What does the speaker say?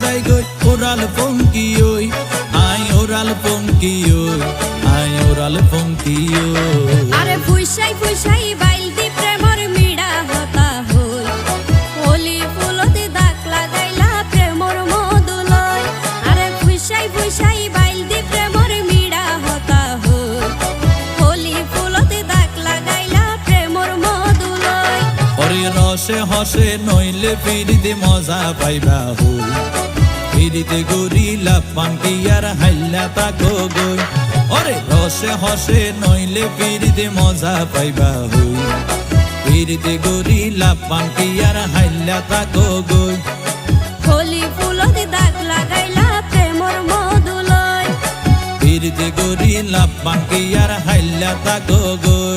যায় গই ওরাল পঙ্কি ওই আই ওরাল পঙ্কি ওই আই ওরাল পঙ্কি ওই আরে ফুইসাই ফুইসাই বাইল দি প্রেমর মিড়া হতা হই হোলি ফুলতে দাগ লাগাইলা প্রেমর মধুলয় আরে ফুইসাই ফুইসাই বাইল দি প্রেমর মিড়া হতা হই হোলি ফুলতে দাগ লাগাইলা প্রেমর মধুলয় ওরে রসে হসে নইলে ফিরিতে মজা পাইবা হই ফিরিতে গরিলা পান্টি আর হাইলা তাকো গই ওরে রসে হসে নইলে ফিরিতে মজা পাইবা হই ফিরিতে গরিলা পান্টি আর হাইলা তাকো গই হোলি ফুলতে দাগ লাগাইলা প্রেমর মধুলয় ফিরিতে গরিলা পান্টি আর হাইলা তাকো গই